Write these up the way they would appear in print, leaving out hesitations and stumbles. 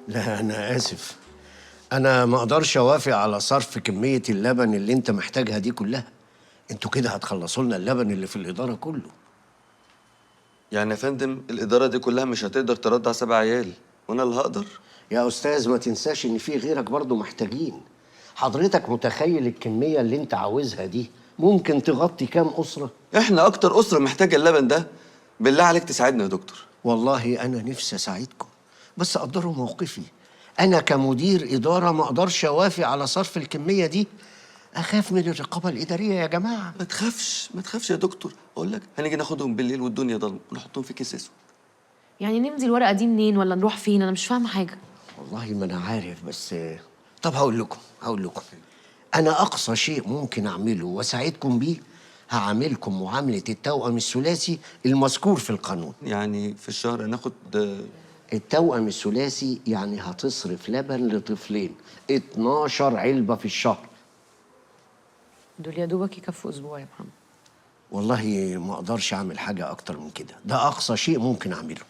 لا أنا آسف، أنا ما أقدرش أوافق على صرف كمية اللبن اللي أنت محتاجها دي كلها. أنتوا كده هتخلصوا لنا اللبن اللي في الإدارة كله. يعني يا فندم الإدارة دي كلها مش هتقدر ترضع 7 عيال وأنا اللي هقدر؟ يا أستاذ ما تنساش إن في غيرك برضو محتاجين. حضرتك متخيل الكمية اللي أنت عاوزها دي ممكن تغطي كام أسرة؟ إحنا أكتر أسرة محتاجة اللبن ده. بالله عليك تساعدنا يا دكتور. والله أنا نفسي أساعدكم، بس قدروا موقفي. أنا كمدير إدارة ما أقدرش أوافق على صرف الكمية دي. أخاف من الرقابة الإدارية يا جماعة. ما تخافش يا دكتور، أقول لك هنيجي ناخدهم بالليل والدنيا ضلمة ونحطهم في كيس أسود. يعني نمضي الورقة دي منين ولا نروح فين؟ أنا مش فاهمة حاجة. والله ما أنا عارف، بس طب هقول لكم أنا أقصى شيء ممكن أعمله وأساعدكم بيه هعاملكم معاملة التوأم الثلاثي المذكور في القانون. يعني في الشهر هناخد التوأم الثلاثي يعني هتصرف لبن لطفلين 12 علبة في الشهر. دول يا دوبك يكفوا أسبوع يا محمد. والله ما أقدرش أعمل حاجة أكتر من كده، ده أقصى شيء ممكن أعمله.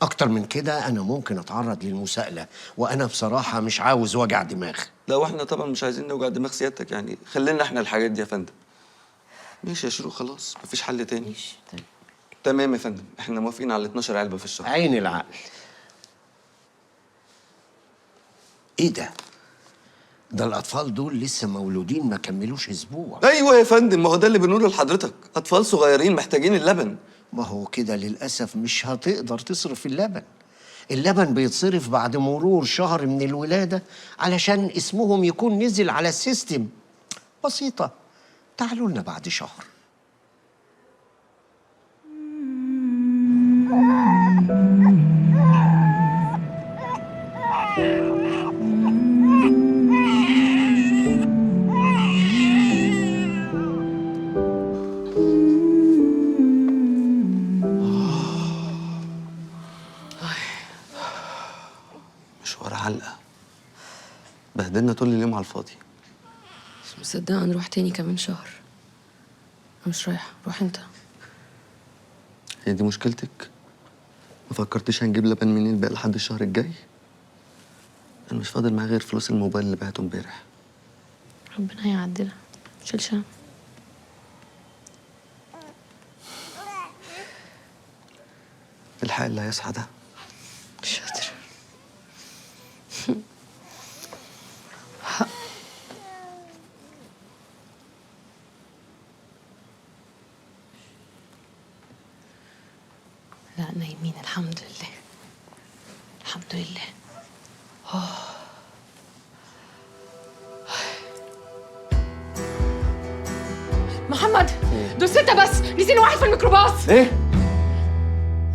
أكتر من كده أنا ممكن أتعرض للمساءلة، وأنا بصراحة مش عاوز وجع دماغ. لا واحنا طبعا مش عايزين نوجع دماغ سيادتك، يعني خلينا احنا الحاجات دي يا فندم. ماشي يا شروق، خلاص مفيش حل تاني. ماشي طيب. تمام يا فندم، احنا موافقين على 12 علبة في الشهر. عين العقل. إيه ده الأطفال دول لسه مولودين ما كملوش أسبوع. ايوه يا فندم، ما هو ده اللي بنقوله لحضرتك، اطفال صغيرين محتاجين اللبن. ما هو كده للأسف مش هتقدر تصرف اللبن. اللبن بيتصرف بعد مرور شهر من الولادة علشان اسمهم يكون نزل على السيستم. بسيطة، تعالوا لنا بعد شهر. مشوار علقة، بهدلنا طول اليوم على الفاضي. مش مصدقة نروح تاني كمان شهر. أنا مش رايحة، روح أنت. هي دي مشكلتك؟ ما فكرتيش هنجيب لبن منين بقى لحد الشهر الجاي؟ انا مش فاضل معايا غير فلوس الموبايل اللي بعته امبارح. ربنا هيعدلها، متشيلش هم. الحق اللي هيصحى ده. شاطر. لا نايمين الحمد لله. الحمد لله. محمد دول 6 بس، نسينا واحد في الميكروباص. إيه؟